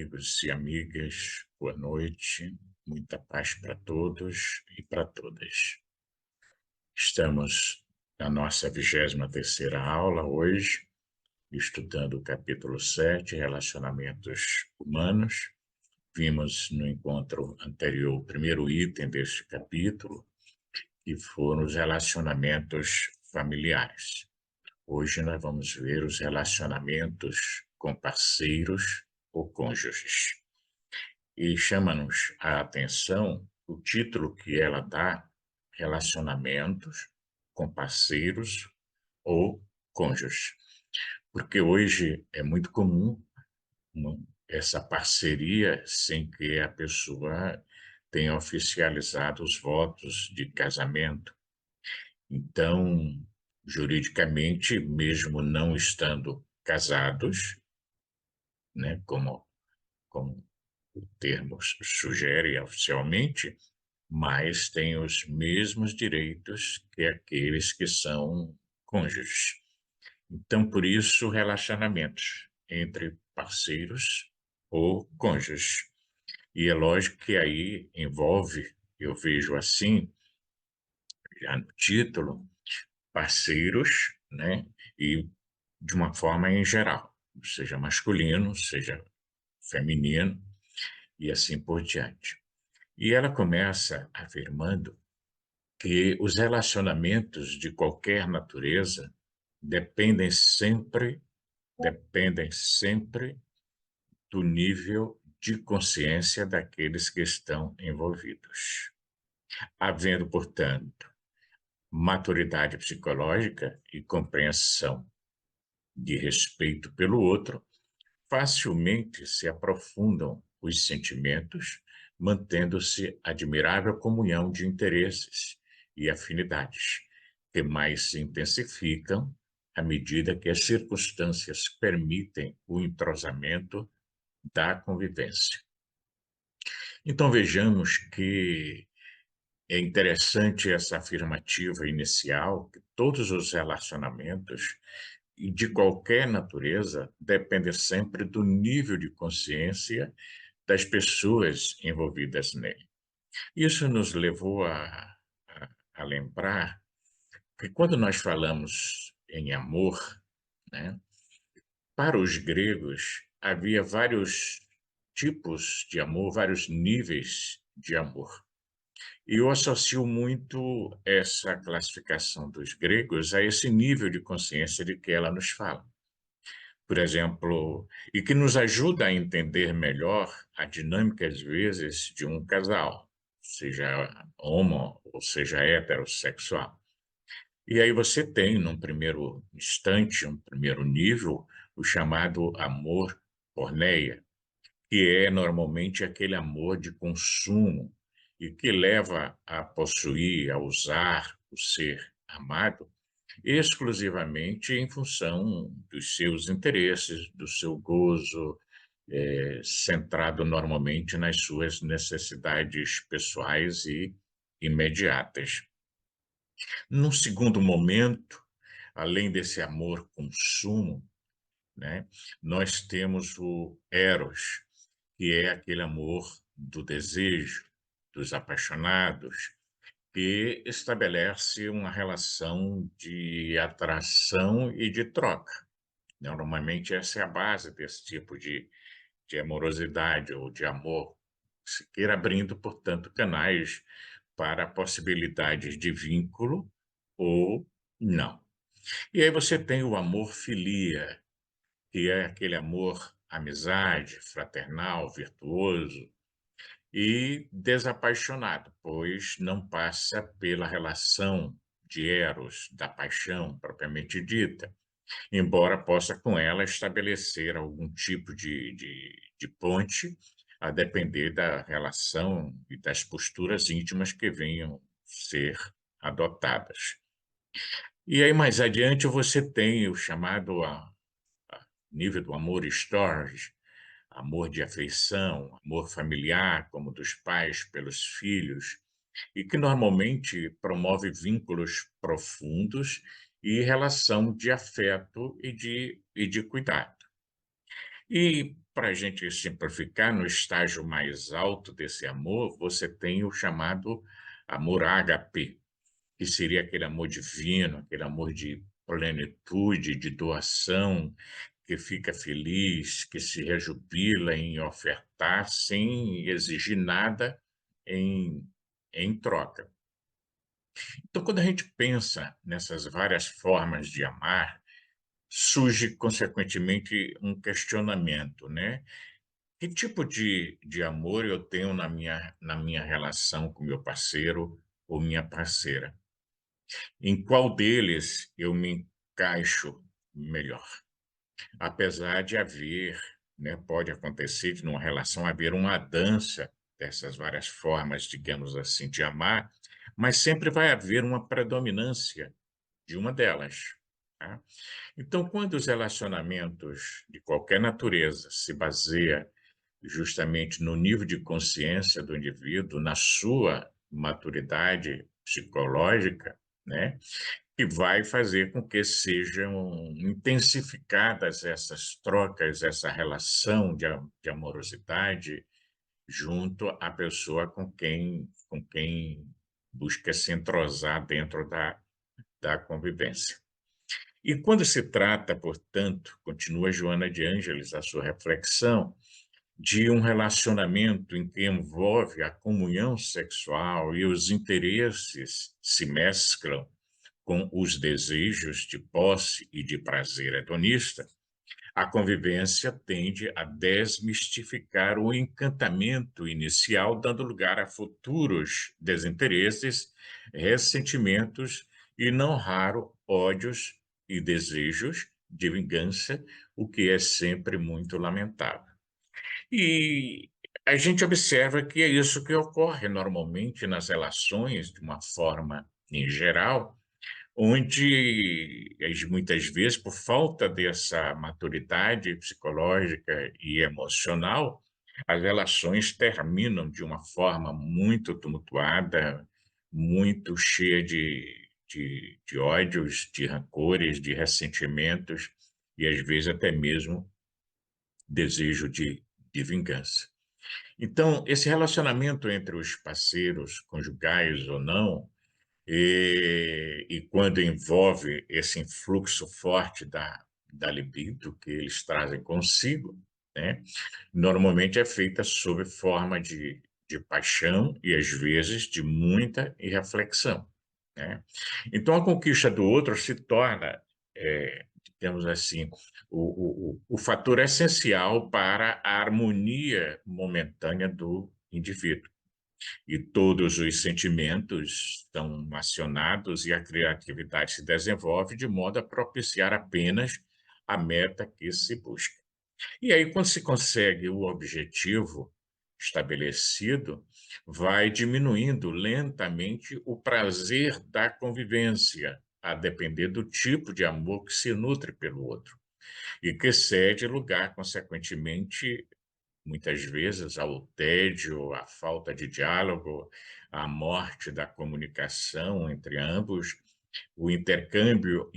amigos e amigas, boa noite, muita paz para todos e para todas. Estamos na nossa 23ª aula hoje, estudando o capítulo 7, Relacionamentos Humanos. Vimos no encontro anterior o primeiro item deste capítulo, que foram os relacionamentos familiares. Hoje nós vamos ver os relacionamentos com parceiros ou cônjuges. E chama-nos a atenção o título que ela dá, relacionamentos com parceiros ou cônjuges. Porque hoje é muito comum essa parceria sem que a pessoa tenha oficializado os votos de casamento. Então, juridicamente, mesmo não estando casados, né, como o termo sugere oficialmente, mas têm os mesmos direitos que aqueles que são cônjuges. Então, por isso, relacionamentos entre parceiros ou cônjuges. E é lógico que aí envolve, eu vejo assim, já no título, parceiros, né? E de uma forma em geral, seja masculino, seja feminino e assim por diante. E ela começa afirmando que os relacionamentos de qualquer natureza dependem sempre do nível de consciência daqueles que estão envolvidos. Havendo, portanto, maturidade psicológica e compreensão de respeito pelo outro, facilmente se aprofundam os sentimentos, mantendo-se admirável comunhão de interesses e afinidades, que mais se intensificam à medida que as circunstâncias permitem o entrosamento da convivência. Então vejamos que é interessante essa afirmativa inicial, que todos os relacionamentos e de qualquer natureza dependem sempre do nível de consciência das pessoas envolvidas nele. Isso nos levou a lembrar que quando nós falamos em amor, né, para os gregos havia vários tipos de amor, vários níveis de amor. E eu associo muito essa classificação dos gregos a esse nível de consciência de que ela nos fala. Por exemplo, e que nos ajuda a entender melhor a dinâmica, às vezes, de um casal, seja homo ou seja heterossexual. E aí você tem, num primeiro instante, um primeiro nível, o chamado amor porneia, que é normalmente aquele amor de consumo e que leva a possuir, a usar o ser amado exclusivamente em função dos seus interesses, do seu gozo, centrado normalmente nas suas necessidades pessoais e imediatas. Num segundo momento, além desse amor-consumo, né, nós temos o eros, que é aquele amor do desejo, dos apaixonados, que estabelece uma relação de atração e de troca. Normalmente essa é a base desse tipo de amorosidade ou de amor, se queira abrindo, portanto, canais para possibilidades de vínculo ou não. E aí você tem o amor filia, que é aquele amor amizade, fraternal, virtuoso, e desapaixonado, pois não passa pela relação de eros, da paixão propriamente dita, embora possa com ela estabelecer algum tipo de ponte, a depender da relação e das posturas íntimas que venham ser adotadas. E aí, mais adiante, você tem o chamado a nível do amor storge, amor de afeição, amor familiar, como dos pais pelos filhos, e que normalmente promove vínculos profundos e relação de afeto e de cuidado. E, para a gente simplificar, no estágio mais alto desse amor, você tem o chamado amor ágape, que seria aquele amor divino, aquele amor de plenitude, de doação, que fica feliz, que se rejubila em ofertar sem exigir nada em, em troca. Então, quando a gente pensa nessas várias formas de amar, surge, consequentemente, um questionamento, né? Que tipo de amor eu tenho na minha relação com meu parceiro ou minha parceira? Em qual deles eu me encaixo melhor? Apesar de haver, né, pode acontecer de numa relação haver uma dança dessas várias formas, digamos assim, de amar, mas sempre vai haver uma predominância de uma delas, tá? Então, quando os relacionamentos de qualquer natureza se baseia justamente no nível de consciência do indivíduo, na sua maturidade psicológica, né, que vai fazer com que sejam intensificadas essas trocas, essa relação de amorosidade junto à pessoa com quem busca se entrosar dentro da convivência. E quando se trata, portanto, continua Joana de Ângeles a sua reflexão, de um relacionamento em que envolve a comunhão sexual e os interesses se mesclam com os desejos de posse e de prazer hedonista, a convivência tende a desmistificar o encantamento inicial, dando lugar a futuros desinteresses, ressentimentos e, não raro, ódios e desejos de vingança, o que é sempre muito lamentável. E a gente observa que é isso que ocorre normalmente nas relações, de uma forma em geral, onde muitas vezes, por falta dessa maturidade psicológica e emocional, as relações terminam de uma forma muito tumultuada, muito cheia de ódios, de rancores, de ressentimentos e, às vezes, até mesmo desejo de vingança. Então, esse relacionamento entre os parceiros, conjugais ou não, e quando envolve esse influxo forte da libido que eles trazem consigo, né, normalmente é feita sob forma de paixão e, às vezes, de muita irreflexão, né. Então, a conquista do outro se torna, digamos assim, o fator essencial para a harmonia momentânea do indivíduo. E todos os sentimentos são acionados e a criatividade se desenvolve de modo a propiciar apenas a meta que se busca. E aí, quando se consegue o objetivo estabelecido, vai diminuindo lentamente o prazer da convivência, a depender do tipo de amor que se nutre pelo outro, e que cede lugar, consequentemente, muitas vezes, ao tédio, à falta de diálogo, à morte da comunicação entre ambos, o intercâmbio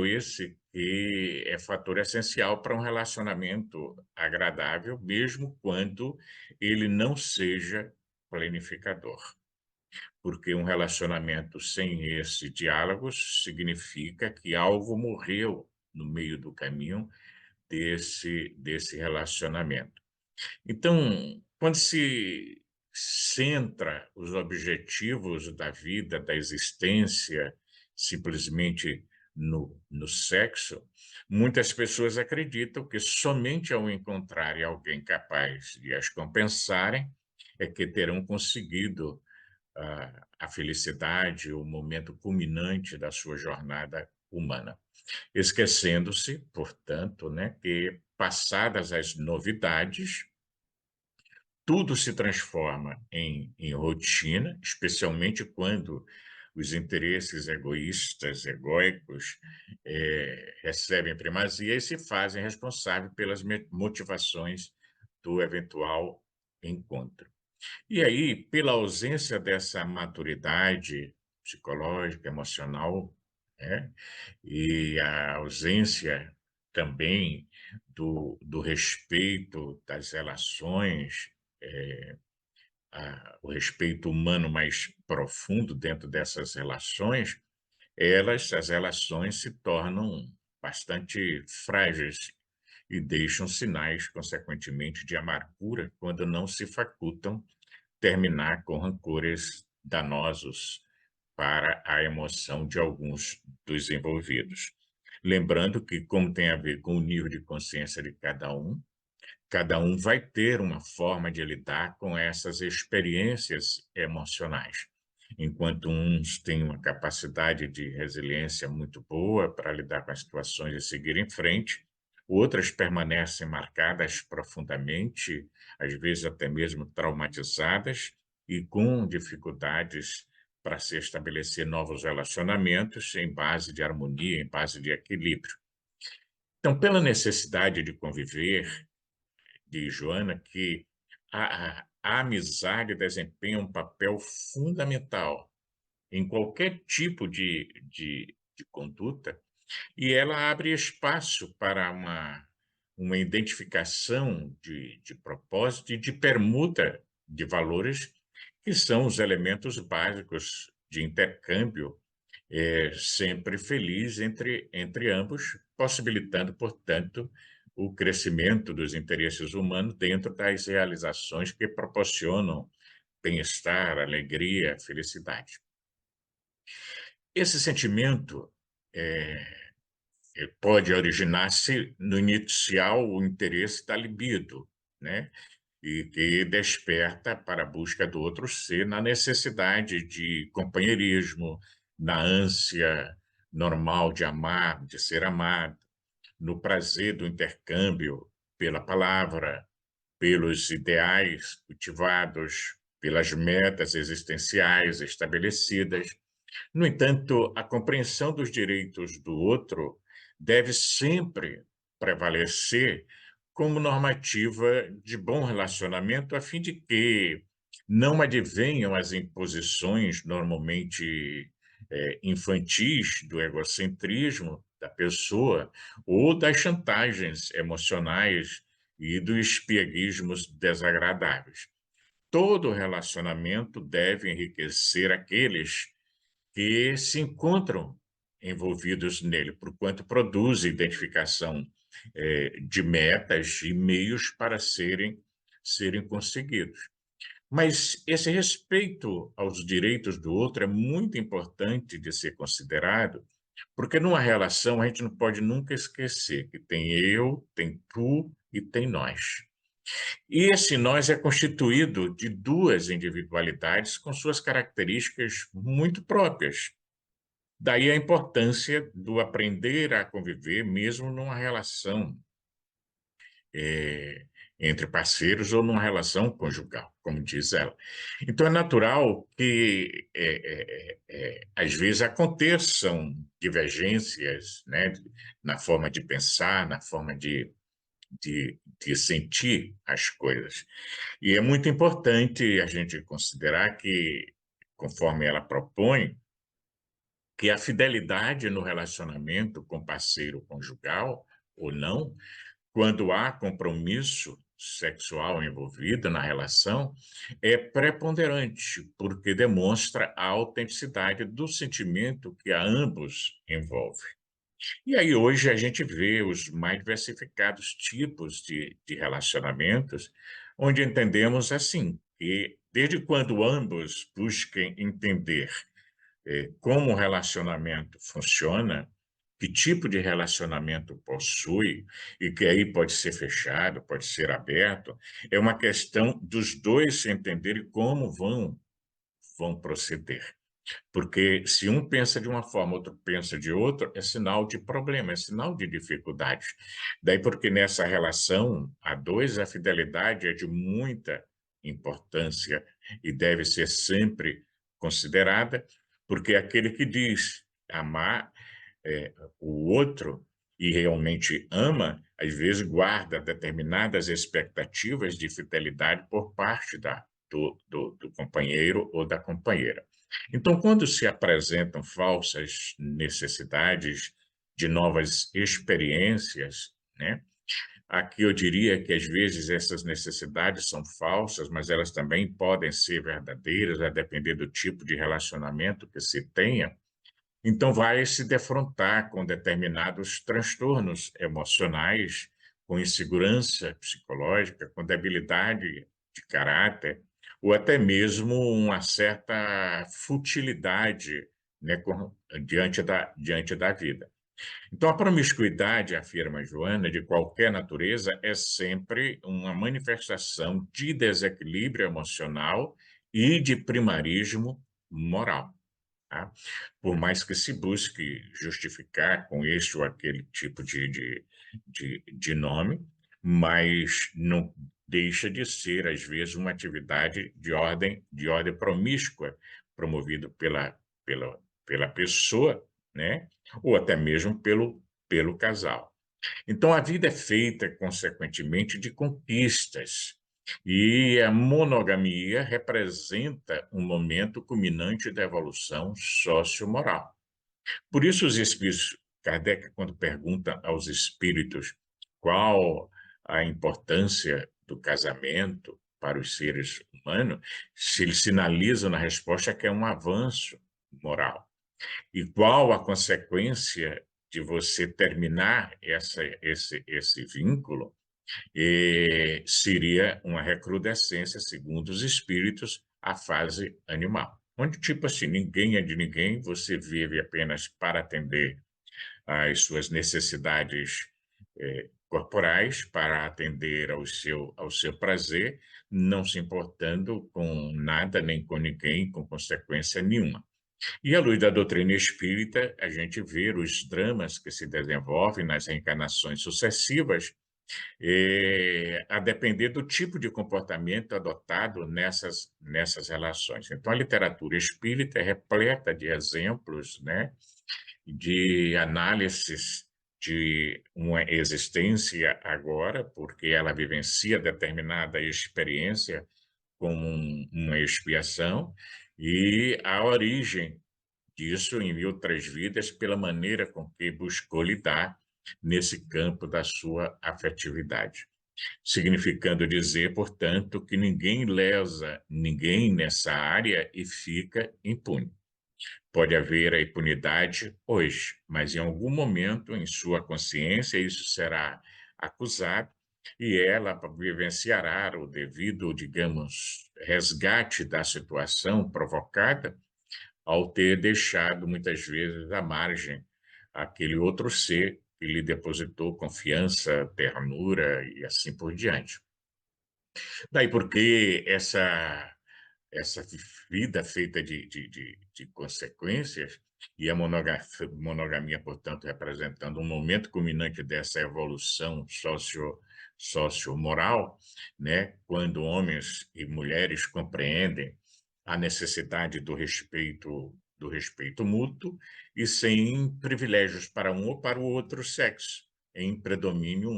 esse que é fator essencial para um relacionamento agradável, mesmo quando ele não seja planificador. Porque um relacionamento sem esse diálogo significa que algo morreu no meio do caminho desse relacionamento. Então, quando se centra os objetivos da vida, da existência, simplesmente no sexo, muitas pessoas acreditam que somente ao encontrarem alguém capaz de as compensarem é que terão conseguido a felicidade, o momento culminante da sua jornada humana. Esquecendo-se, portanto, né, que passadas as novidades, tudo se transforma em rotina, especialmente quando os interesses egoístas, egóicos, recebem primazia e se fazem responsáveis pelas motivações do eventual encontro. E aí, pela ausência dessa maturidade psicológica, emocional, né, e a ausência também do respeito das relações, o respeito humano mais profundo dentro dessas relações, as relações se tornam bastante frágeis e deixam sinais, consequentemente, de amargura quando não se facultam terminar com rancores danosos para a emoção de alguns dos envolvidos. Lembrando que, como tem a ver com o nível de consciência de cada um vai ter uma forma de lidar com essas experiências emocionais. Enquanto uns têm uma capacidade de resiliência muito boa para lidar com as situações e seguir em frente, outras permanecem marcadas profundamente, às vezes até mesmo traumatizadas, e com dificuldades para se estabelecer novos relacionamentos em base de harmonia, em base de equilíbrio. Então, pela necessidade de conviver, de Joana, que a amizade desempenha um papel fundamental em qualquer tipo de conduta, e ela abre espaço para uma identificação de propósito e de permuta de valores, que são os elementos básicos de intercâmbio, sempre feliz entre ambos, possibilitando, portanto, o crescimento dos interesses humanos dentro das realizações que proporcionam bem-estar, alegria, felicidade. Esse sentimento pode originar-se no inicial o interesse da libido, né? E que desperta para a busca do outro ser na necessidade de companheirismo, na ânsia normal de amar, de ser amado, no prazer do intercâmbio pela palavra, pelos ideais cultivados, pelas metas existenciais estabelecidas. No entanto, a compreensão dos direitos do outro deve sempre prevalecer como normativa de bom relacionamento, a fim de que não advenham as imposições normalmente infantis do egocentrismo da pessoa ou das chantagens emocionais e dos pieguismos desagradáveis. Todo relacionamento deve enriquecer aqueles que se encontram envolvidos nele, porquanto produz identificação de metas e meios para serem conseguidos. Mas esse respeito aos direitos do outro é muito importante de ser considerado, porque numa relação a gente não pode nunca esquecer que tem eu, tem tu e tem nós. E esse nós é constituído de duas individualidades com suas características muito próprias. Daí a importância do aprender a conviver mesmo numa relação eh, entre parceiros ou numa relação conjugal, como diz ela. Então é natural que às vezes aconteçam divergências, né, na forma de pensar, na forma de sentir as coisas. E é muito importante a gente considerar que, conforme ela propõe, que a fidelidade no relacionamento com parceiro conjugal ou não, quando há compromisso sexual envolvido na relação, é preponderante, porque demonstra a autenticidade do sentimento que a ambos envolve. E aí hoje a gente vê os mais diversificados tipos de relacionamentos, onde entendemos assim, que desde quando ambos busquem entender como o relacionamento funciona, que tipo de relacionamento possui, e que aí pode ser fechado, pode ser aberto, é uma questão dos dois entenderem como vão proceder. Porque se um pensa de uma forma, outro pensa de outra, é sinal de problema, é sinal de dificuldade. Daí porque nessa relação a dois, a fidelidade é de muita importância e deve ser sempre considerada, porque aquele que diz amar o outro e realmente ama, às vezes guarda determinadas expectativas de fidelidade por parte do companheiro ou da companheira. Então, quando se apresentam falsas necessidades de novas experiências, né, Aqui eu diria que, às vezes, essas necessidades são falsas, mas elas também podem ser verdadeiras, a depender do tipo de relacionamento que se tenha. Então, vai se defrontar com determinados transtornos emocionais, com insegurança psicológica, com debilidade de caráter, ou até mesmo uma certa futilidade, né, diante da vida. Então, a promiscuidade, afirma Joana, de qualquer natureza, é sempre uma manifestação de desequilíbrio emocional e de primarismo moral. Tá? Por mais que se busque justificar com este ou aquele tipo de nome, mas não deixa de ser, às vezes, uma atividade de ordem promíscua, promovida pela pessoa, né? Ou até mesmo pelo casal. Então, a vida é feita, consequentemente, de conquistas, e a monogamia representa um momento culminante da evolução sociomoral. Por isso, os espíritos, Kardec, quando pergunta aos espíritos qual a importância do casamento para os seres humanos, se eles sinalizam na resposta que é um avanço moral. E qual a consequência de você terminar esse vínculo? Seria uma recrudescência, segundo os espíritos, a fase animal. Onde, tipo assim, ninguém é de ninguém, você vive apenas para atender às suas necessidades corporais, para atender ao seu prazer, não se importando com nada nem com ninguém, com consequência nenhuma. E à luz da doutrina espírita, a gente vê os dramas que se desenvolvem nas reencarnações sucessivas, a depender do tipo de comportamento adotado nessas relações. Então, a literatura espírita é repleta de exemplos, né, de análises de uma existência agora, porque ela vivencia determinada experiência como uma expiação, e a origem disso em outras vidas pela maneira com que buscou lidar nesse campo da sua afetividade. Significando dizer, portanto, que ninguém lesa ninguém nessa área e fica impune. Pode haver a impunidade hoje, mas em algum momento em sua consciência isso será acusado e ela vivenciará o devido, digamos, resgate da situação provocada ao ter deixado, muitas vezes, à margem aquele outro ser que lhe depositou confiança, ternura e assim por diante. Daí porque essa vida feita de consequências, e a monogamia, portanto, representando um momento culminante dessa evolução socio-moral, né? Quando homens e mulheres compreendem a necessidade do respeito mútuo e sem privilégios para um ou para o outro sexo, em predomínio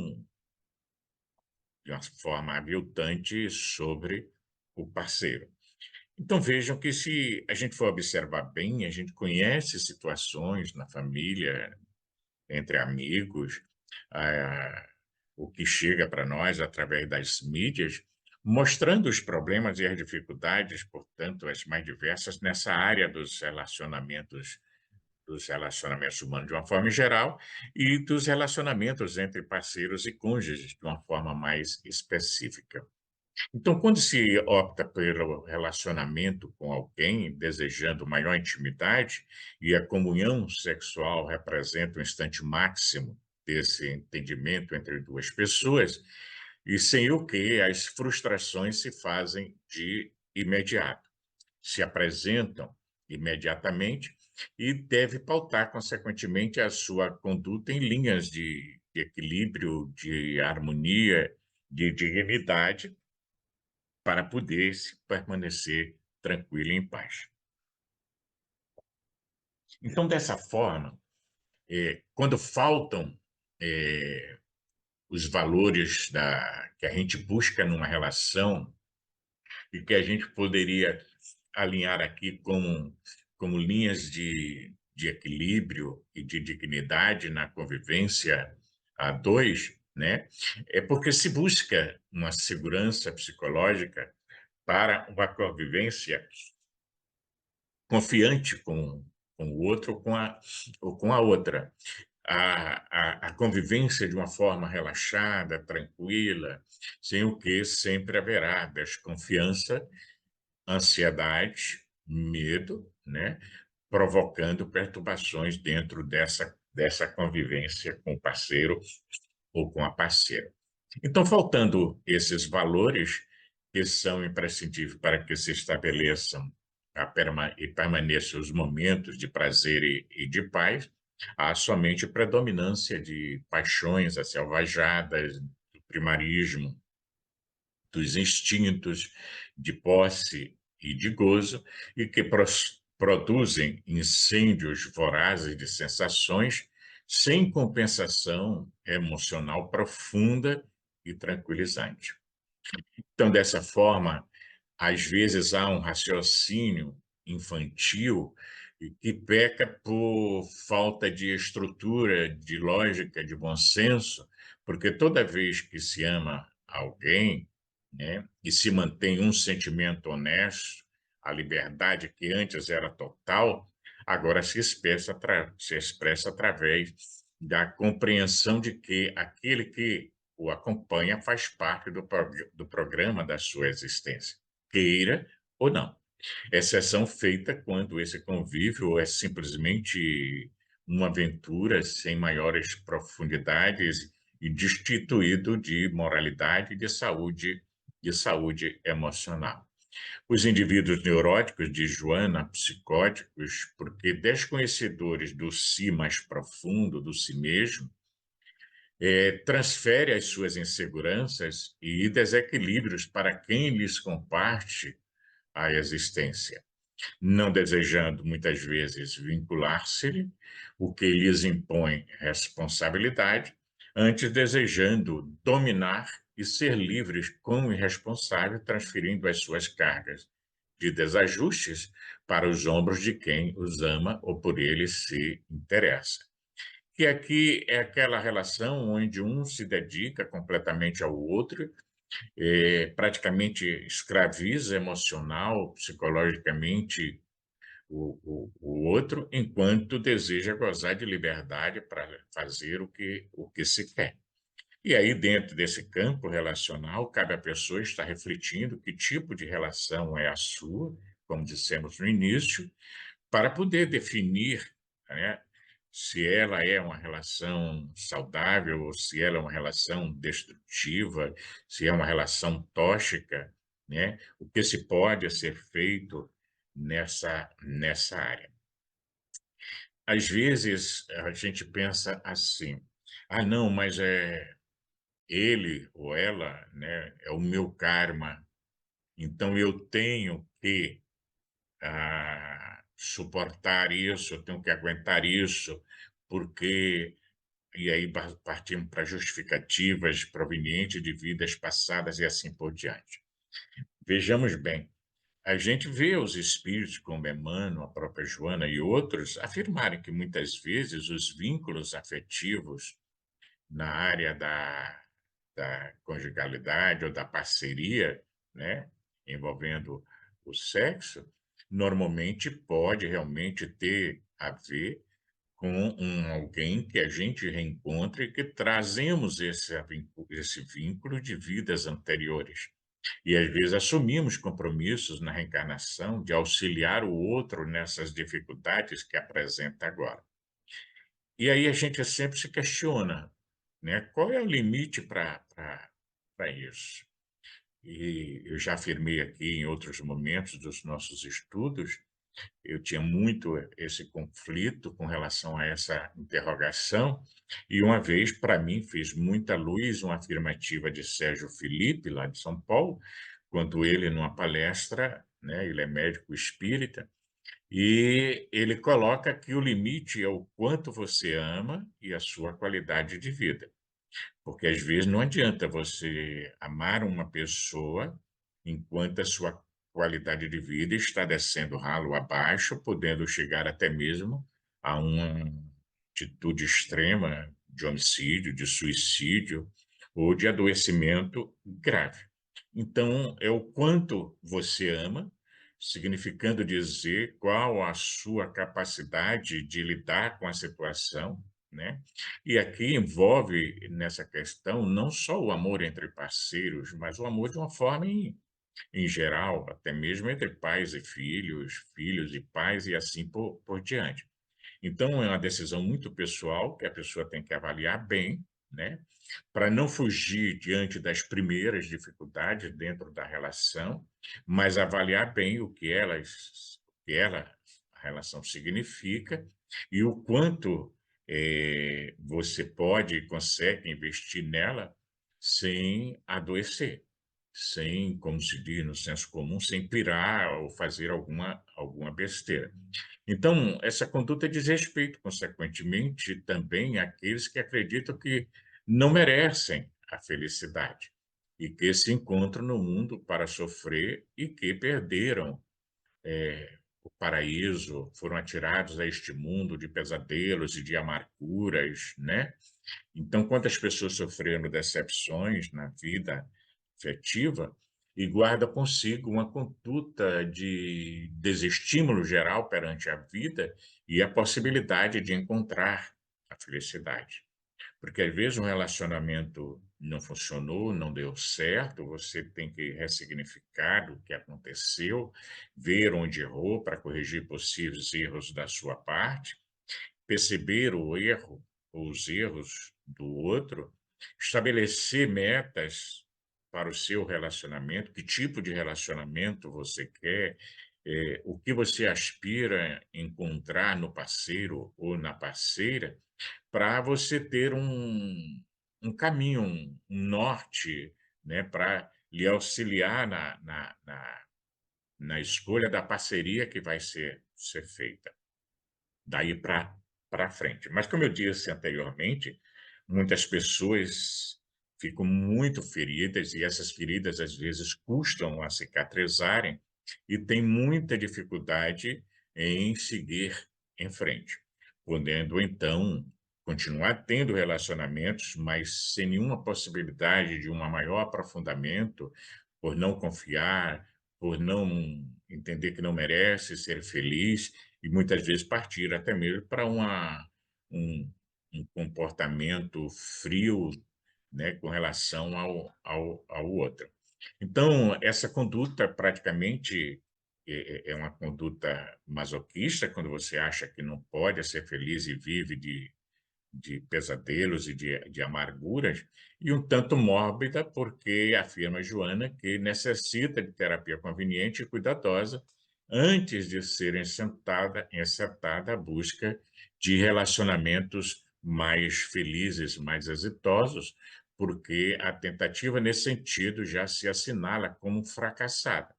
de uma forma aviltante sobre o parceiro. Então vejam que, se a gente for observar bem, a gente conhece situações na família, entre amigos, ah, o que chega para nós através das mídias, mostrando os problemas e as dificuldades, portanto, as mais diversas nessa área dos relacionamentos humanos de uma forma geral, e dos relacionamentos entre parceiros e cônjuges de uma forma mais específica. Então, quando se opta pelo relacionamento com alguém, desejando maior intimidade, e a comunhão sexual representa o instante máximo desse entendimento entre duas pessoas, e sem o que as frustrações se fazem de imediato, se apresentam imediatamente, e deve pautar, consequentemente, a sua conduta em linhas de equilíbrio, de harmonia, de dignidade, para poder se permanecer tranquilo e em paz. Então, dessa forma, quando faltam os valores que a gente busca numa relação, e que a gente poderia alinhar aqui como linhas de equilíbrio e de dignidade na convivência a dois, né? É porque se busca uma segurança psicológica para uma convivência confiante com o outro ou com a outra. A convivência de uma forma relaxada, tranquila, sem o que sempre haverá desconfiança, ansiedade, medo, né? Provocando perturbações dentro dessa convivência com o parceiro ou com a parceira. Então, faltando esses valores que são imprescindíveis para que se estabeleçam e permaneçam os momentos de prazer e de paz, há somente predominância de paixões acelvajadas, do primarismo, dos instintos de posse e de gozo, e que produzem incêndios vorazes de sensações sem compensação emocional profunda e tranquilizante. Então, dessa forma, às vezes há um raciocínio infantil e que peca por falta de estrutura, de lógica, de bom senso, porque toda vez que se ama alguém, né, e se mantém um sentimento honesto, a liberdade que antes era total, agora se expressa através da compreensão de que aquele que o acompanha faz parte do programa da sua existência, queira ou não. Exceção feita quando esse convívio é simplesmente uma aventura sem maiores profundidades e destituído de moralidade e de saúde emocional. Os indivíduos neuróticos de Joana, psicóticos, porque desconhecedores do si mais profundo, do si mesmo, transfere as suas inseguranças e desequilíbrios para quem lhes comparte a existência, não desejando muitas vezes vincular-se-lhe, o que lhes impõe responsabilidade, antes desejando dominar e ser livres como irresponsável, transferindo as suas cargas de desajustes para os ombros de quem os ama ou por eles se interessa. Que aqui é aquela relação onde um se dedica completamente ao outro, praticamente escraviza emocional, psicologicamente o outro, enquanto deseja gozar de liberdade para fazer o que se quer. E aí, dentro desse campo relacional, cabe à pessoa estar refletindo que tipo de relação é a sua, como dissemos no início, para poder definir, né, se ela é uma relação saudável ou se ela é uma relação destrutiva, se é uma relação tóxica, né? O que se pode ser feito nessa área. Às vezes a gente pensa assim: ah, não, mas é ele ou ela, né? É o meu karma, então eu tenho que suportar isso, eu tenho que aguentar isso, porque. E aí partimos para justificativas provenientes de vidas passadas e assim por diante. Vejamos bem, a gente vê os espíritos como Emmanuel, a própria Joana e outros afirmarem que muitas vezes os vínculos afetivos na área da conjugalidade ou da parceria, né, envolvendo o sexo, normalmente pode realmente ter a ver com alguém que a gente reencontra e que trazemos esse vínculo de vidas anteriores. E às vezes assumimos compromissos na reencarnação de auxiliar o outro nessas dificuldades que apresenta agora. E aí a gente sempre se questiona, né? Qual é o limite para isso? E eu já afirmei aqui em outros momentos dos nossos estudos, eu tinha muito esse conflito com relação a essa interrogação, e uma vez, para mim, fez muita luz uma afirmativa de Sérgio Felipe, lá de São Paulo, quando ele, numa palestra, né, ele é médico espírita, e ele coloca que o limite é o quanto você ama e a sua qualidade de vida. Porque às vezes não adianta você amar uma pessoa enquanto a sua qualidade de vida está descendo ralo abaixo, podendo chegar até mesmo a uma atitude extrema de homicídio, de suicídio, ou de adoecimento grave. Então, é o quanto você ama, significando dizer qual a sua capacidade de lidar com a situação, né? E aqui envolve nessa questão não só o amor entre parceiros, mas o amor de uma forma em geral, até mesmo entre pais e filhos, filhos e pais e assim por diante. Então, é uma decisão muito pessoal que a pessoa tem que avaliar bem, né? Para não fugir diante das primeiras dificuldades dentro da relação, mas avaliar bem o que ela, a relação significa e o quanto você pode e consegue investir nela sem adoecer, sem, como se diz no senso comum, sem pirar ou fazer alguma besteira. Então, essa conduta diz respeito, consequentemente, também àqueles que acreditam que não merecem a felicidade e que se encontram no mundo para sofrer e que perderam o paraíso, foram atirados a este mundo de pesadelos e de amarguras, né? Então, quantas pessoas sofreram decepções na vida afetiva e guarda consigo uma conduta de desestímulo geral perante a vida e a possibilidade de encontrar a felicidade. Porque às vezes um relacionamento não funcionou, não deu certo, você tem que ressignificar o que aconteceu, ver onde errou para corrigir possíveis erros da sua parte, perceber o erro ou os erros do outro, estabelecer metas para o seu relacionamento, que tipo de relacionamento você quer, o que você aspira encontrar no parceiro ou na parceira, para você ter um caminho, um norte, né, para lhe auxiliar na escolha da parceria que vai ser feita daí para frente. Mas, como eu disse anteriormente, muitas pessoas ficam muito feridas e essas feridas, às vezes, custam a cicatrizarem e têm muita dificuldade em seguir em frente, podendo, então, continuar tendo relacionamentos, mas sem nenhuma possibilidade de um maior aprofundamento, por não confiar, por não entender que não merece ser feliz e muitas vezes partir até mesmo para um, um comportamento frio, né, com relação ao outro. Então, essa conduta praticamente é uma conduta masoquista, quando você acha que não pode ser feliz e vive de pesadelos e de amarguras, e um tanto mórbida, porque afirma Joana que necessita de terapia conveniente e cuidadosa antes de ser encetada a busca de relacionamentos mais felizes, mais exitosos, porque a tentativa nesse sentido já se assinala como fracassada.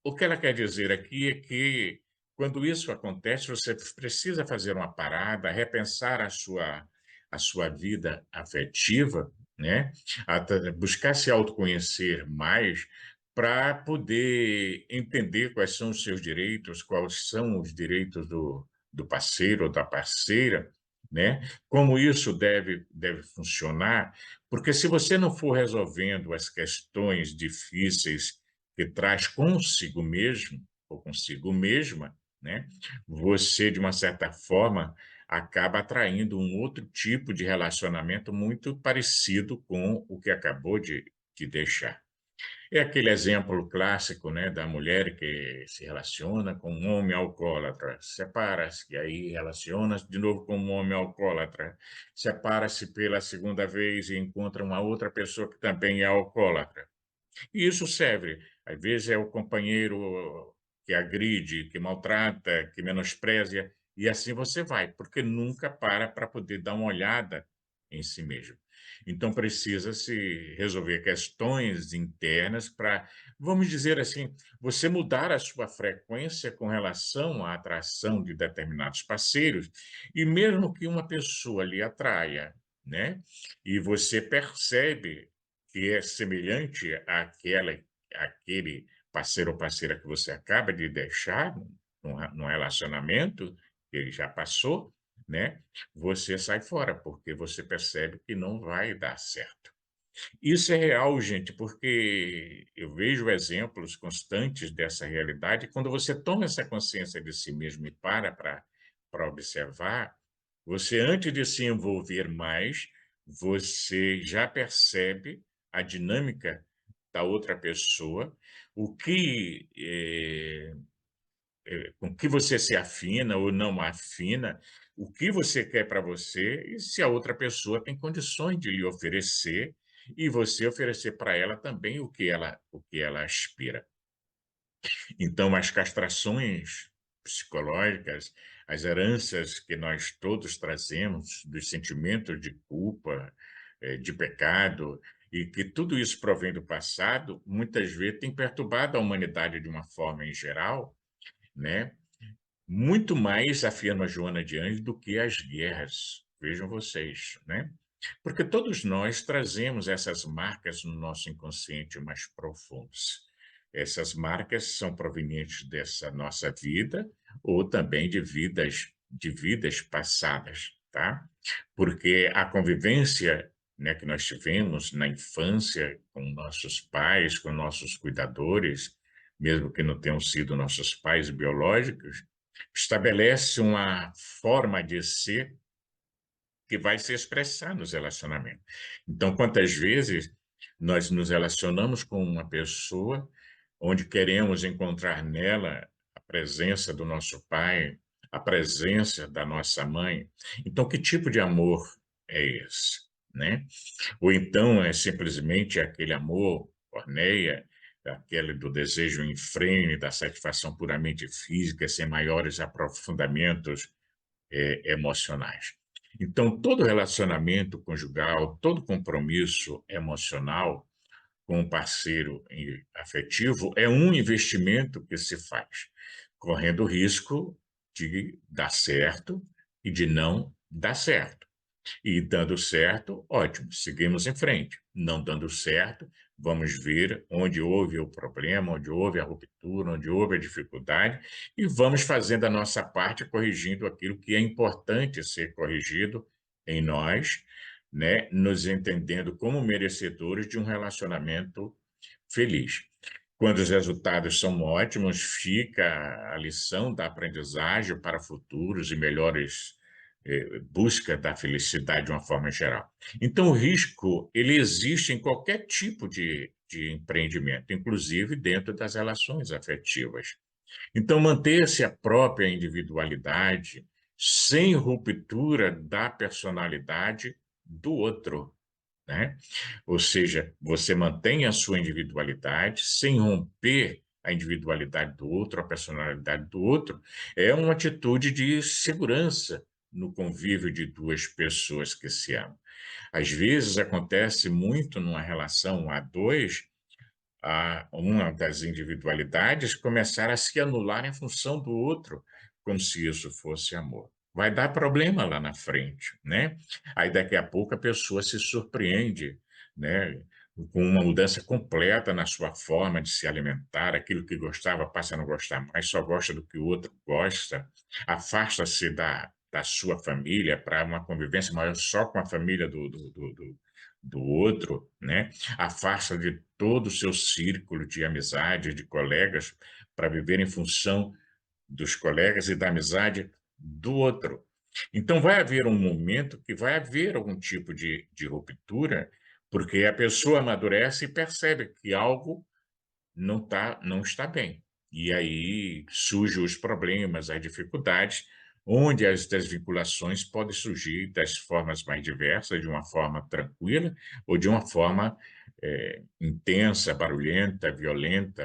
O que ela quer dizer aqui é que, quando isso acontece, você precisa fazer uma parada, repensar a sua vida afetiva, né? Buscar se autoconhecer mais para poder entender quais são os seus direitos, quais são os direitos do parceiro ou da parceira, né? Como isso deve funcionar, porque se você não for resolvendo as questões difíceis que traz consigo mesmo ou consigo mesma, né, você, de uma certa forma, acaba atraindo um outro tipo de relacionamento muito parecido com o que acabou de deixar. É aquele exemplo clássico, né, da mulher que se relaciona com um homem alcoólatra, separa-se, e aí relaciona-se de novo com um homem alcoólatra, separa-se pela segunda vez e encontra uma outra pessoa que também é alcoólatra. E isso serve. Às vezes é o companheiro que agride, que maltrata, que menospreza, e assim você vai, porque nunca para poder dar uma olhada em si mesmo. Então precisa se resolver questões internas para, vamos dizer assim, você mudar a sua frequência com relação à atração de determinados parceiros, e mesmo que uma pessoa lhe atraia, né? E você percebe que é semelhante àquele parceiro ou parceira que você acaba de deixar num relacionamento que ele já passou, né, você sai fora, porque você percebe que não vai dar certo. Isso é real, gente, porque eu vejo exemplos constantes dessa realidade. Quando você toma essa consciência de si mesmo e para observar, você, antes de se envolver mais, você já percebe a dinâmica da outra pessoa, o que com que você se afina ou não afina, o que você quer para você e se a outra pessoa tem condições de lhe oferecer e você oferecer para ela também o que ela aspira. Então, as castrações psicológicas, as heranças que nós todos trazemos dos sentimentos de culpa, de pecado, e que tudo isso provém do passado, muitas vezes tem perturbado a humanidade de uma forma em geral, né? Muito mais, afirma Joana de Anjos, do que as guerras. Vejam vocês, né? Porque todos nós trazemos essas marcas no nosso inconsciente mais profundos. Essas marcas são provenientes dessa nossa vida ou também de vidas passadas, tá? Porque a convivência, né, que nós tivemos na infância com nossos pais, com nossos cuidadores, mesmo que não tenham sido nossos pais biológicos, estabelece uma forma de ser que vai se expressar nos relacionamentos. Então, quantas vezes nós nos relacionamos com uma pessoa onde queremos encontrar nela a presença do nosso pai, a presença da nossa mãe. Então, que tipo de amor é esse, né? Ou então é simplesmente aquele amor, porneia, aquele do desejo enfrene, da satisfação puramente física, sem maiores aprofundamentos emocionais. Então, todo relacionamento conjugal, todo compromisso emocional com um parceiro afetivo é um investimento que se faz, correndo o risco de dar certo e de não dar certo. E dando certo, ótimo, seguimos em frente. Não dando certo, vamos ver onde houve o problema, onde houve a ruptura, onde houve a dificuldade, e vamos fazendo a nossa parte, corrigindo aquilo que é importante ser corrigido em nós, né? Nos entendendo como merecedores de um relacionamento feliz. Quando os resultados são ótimos, fica a lição da aprendizagem para futuros e melhores busca da felicidade de uma forma geral. Então, o risco, ele existe em qualquer tipo de empreendimento, inclusive dentro das relações afetivas. Então, manter-se a própria individualidade sem ruptura da personalidade do outro, né? Ou seja, você mantém a sua individualidade sem romper a individualidade do outro, a personalidade do outro, é uma atitude de segurança no convívio de duas pessoas que se amam. Às vezes acontece muito numa relação a dois, uma das individualidades começar a se anular em função do outro, como se isso fosse amor. Vai dar problema lá na frente, né? Aí daqui a pouco a pessoa se surpreende, né? Com uma mudança completa na sua forma de se alimentar, aquilo que gostava passa a não gostar mais, só gosta do que o outro gosta, afasta-se da sua família para uma convivência maior só com a família do outro, né? Afasta de todo o seu círculo de amizade, de colegas, para viver em função dos colegas e da amizade do outro. Então, vai haver um momento que vai haver algum tipo de ruptura, porque a pessoa amadurece e percebe que algo não está bem. E aí surgem os problemas, as dificuldades, onde as desvinculações podem surgir das formas mais diversas, de uma forma tranquila ou de uma forma intensa, barulhenta, violenta,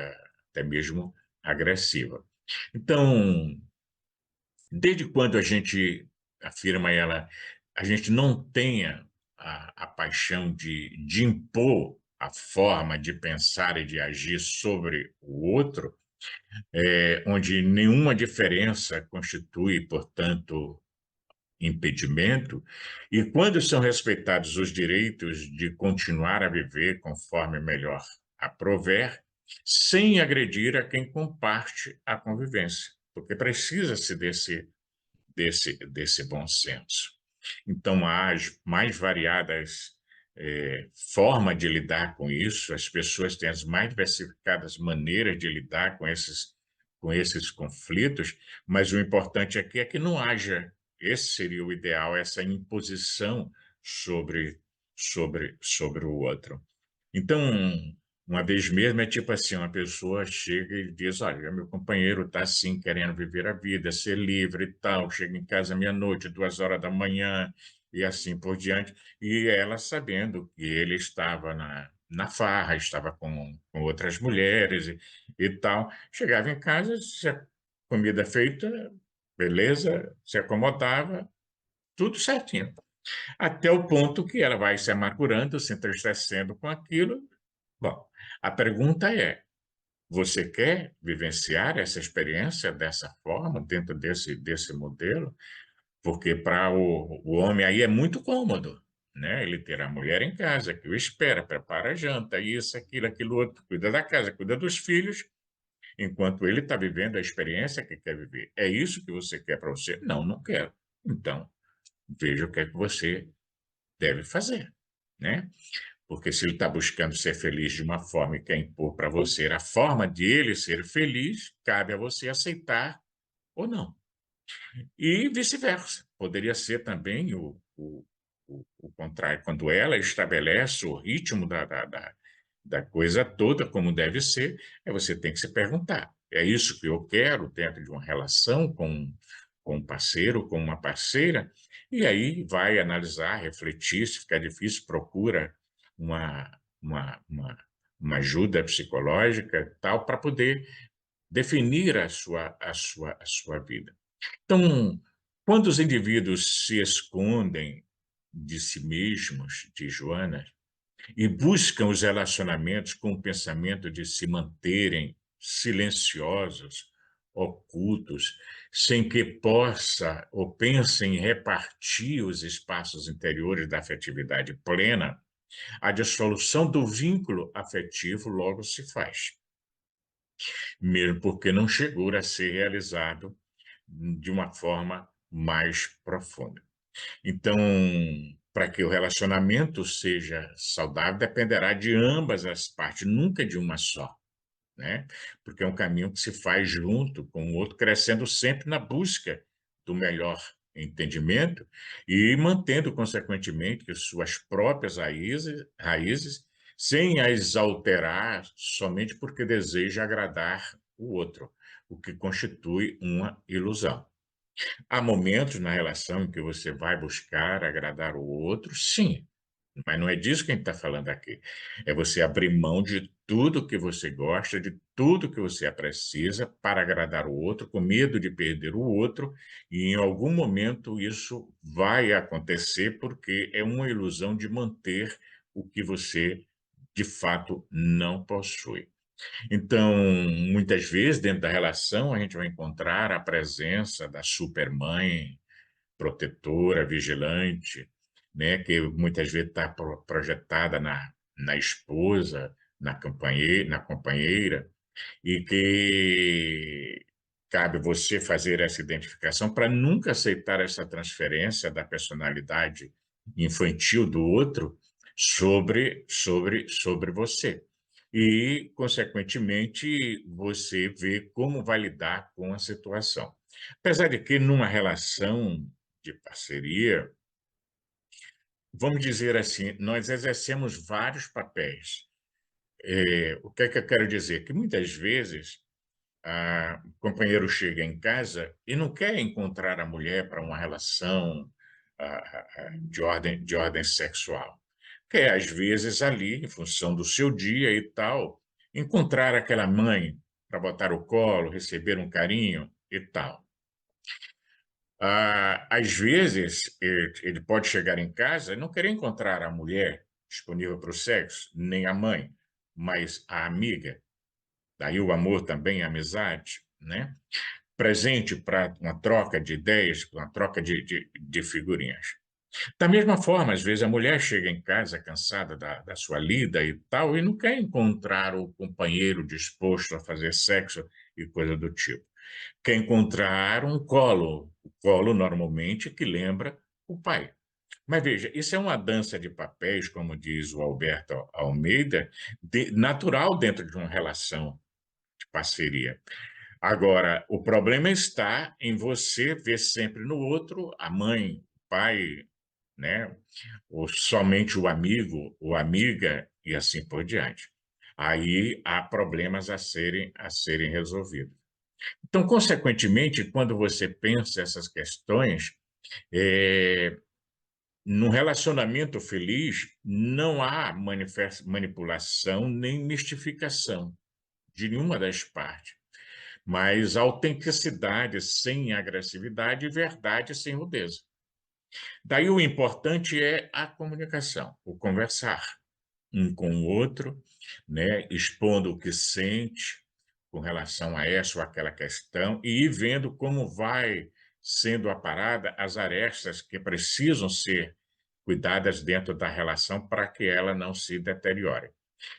até mesmo agressiva. Então, desde quando a gente afirma ela, a gente não tenha a paixão de impor a forma de pensar e de agir sobre o outro, onde nenhuma diferença constitui, portanto, impedimento, e quando são respeitados os direitos de continuar a viver conforme melhor aprouver, sem agredir a quem comparte a convivência, porque precisa-se desse bom senso. Então, há as mais variadas forma de lidar com isso, as pessoas têm as mais diversificadas maneiras de lidar com esses conflitos, mas o importante aqui é que não haja, esse seria o ideal, essa imposição sobre, sobre o outro. Então, uma vez mesmo é tipo assim, uma pessoa chega e diz, olha, meu companheiro está assim, querendo viver a vida, ser livre e tal, chega em casa meia-noite, 2 horas da manhã, e assim por diante, e ela sabendo que ele estava na farra, estava com outras mulheres e tal, chegava em casa, se a comida feita, beleza, se acomodava, tudo certinho. Até o ponto que ela vai se amargurando, se entristecendo com aquilo. Bom, a pergunta é: você quer vivenciar essa experiência dessa forma, dentro desse modelo? Porque para o homem aí é muito cômodo, né? Ele ter a mulher em casa, que o espera, prepara a janta, isso, aquilo outro, cuida da casa, cuida dos filhos, enquanto ele está vivendo a experiência que quer viver. É isso que você quer para você? Não, não quero. Então, veja o que é que você deve fazer, né? Porque se ele está buscando ser feliz de uma forma e quer impor para você a forma de ele ser feliz, cabe a você aceitar ou não. E vice-versa. Poderia ser também o contrário, quando ela estabelece o ritmo da coisa toda como deve ser, você tem que se perguntar: é isso que eu quero dentro de uma relação com um parceiro, com uma parceira? E aí vai analisar, refletir, se ficar difícil, procura uma, uma, uma, uma ajuda psicológica tal para poder definir a sua vida. Então, quando os indivíduos se escondem de si mesmos, de Joana, e buscam os relacionamentos com o pensamento de se manterem silenciosos, ocultos, sem que possa ou pensem em repartir os espaços interiores da afetividade plena, a dissolução do vínculo afetivo logo se faz, mesmo porque não chegou a ser realizado de uma forma mais profunda. Então, para que o relacionamento seja saudável, dependerá de ambas as partes, nunca de uma só, né? Porque é um caminho que se faz junto com o outro, crescendo sempre na busca do melhor entendimento e mantendo, consequentemente, suas próprias raízes sem as alterar somente porque deseja agradar o outro, o que constitui uma ilusão. Há momentos na relação em que você vai buscar agradar o outro, sim, mas não é disso que a gente está falando aqui. É você abrir mão de tudo que você gosta, de tudo que você precisa para agradar o outro, com medo de perder o outro, e em algum momento isso vai acontecer porque é uma ilusão de manter o que você de fato não possui. Então, muitas vezes, dentro da relação, a gente vai encontrar a presença da supermãe, protetora, vigilante, né, que muitas vezes está projetada na esposa, na companheira, e que cabe você fazer essa identificação para nunca aceitar essa transferência da personalidade infantil do outro sobre você. E, consequentemente, você vê como vai lidar com a situação. Apesar de que, numa relação de parceria, vamos dizer assim, nós exercemos vários papéis. O que é que eu quero dizer? Que muitas vezes o companheiro chega em casa e não quer encontrar a mulher para uma relação de ordem sexual. Quer, às vezes, ali, em função do seu dia e tal, encontrar aquela mãe para botar o colo, receber um carinho e tal. Às vezes, ele pode chegar em casa e não querer encontrar a mulher disponível para o sexo, nem a mãe, mas a amiga. Daí o amor também, a amizade, né? Presente para uma troca de ideias, uma troca de figurinhas. Da mesma forma, às vezes a mulher chega em casa cansada da sua lida e tal, e não quer encontrar o companheiro disposto a fazer sexo e coisa do tipo. Quer encontrar um colo, o colo normalmente que lembra o pai. Mas veja, isso é uma dança de papéis, como diz o Alberto Almeida, natural dentro de uma relação de parceria. Agora, o problema está em você ver sempre no outro a mãe, o pai, né? Ou somente o amigo, ou amiga, e assim por diante. Aí há problemas a serem resolvidos. Então, consequentemente, quando você pensa essas questões, eh, num relacionamento feliz, não há manipulação nem mistificação de nenhuma das partes, mas autenticidade sem agressividade e verdade sem rudeza. Daí o importante é a comunicação, o conversar um com o outro, né, expondo o que sente com relação a essa ou aquela questão e ir vendo como vai sendo aparada as arestas que precisam ser cuidadas dentro da relação para que ela não se deteriore.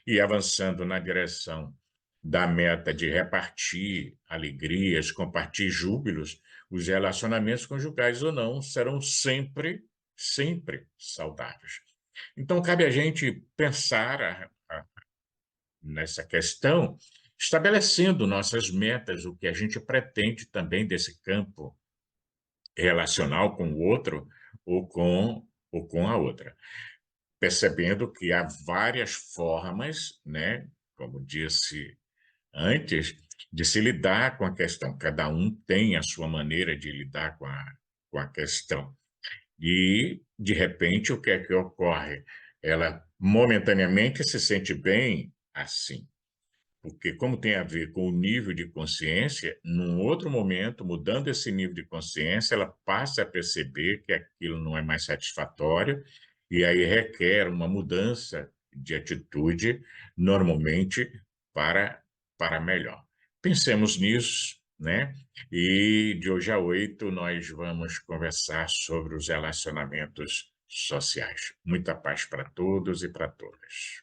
E avançando na direção da meta de repartir alegrias, compartilhar júbilos, os relacionamentos conjugais ou não serão sempre, sempre saudáveis. Então, cabe a gente pensar nessa questão, estabelecendo nossas metas, o que a gente pretende também desse campo relacional com o outro ou com a outra, percebendo que há várias formas, né, como disse antes, de se lidar com a questão. Cada um tem a sua maneira de lidar com a questão. E, de repente, o que é que ocorre? Ela momentaneamente se sente bem assim, porque como tem a ver com o nível de consciência, num outro momento, mudando esse nível de consciência, ela passa a perceber que aquilo não é mais satisfatório e aí requer uma mudança de atitude, normalmente para melhor. Pensemos nisso, né? E de hoje a 8 nós vamos conversar sobre os relacionamentos sociais. Muita paz para todos e para todas.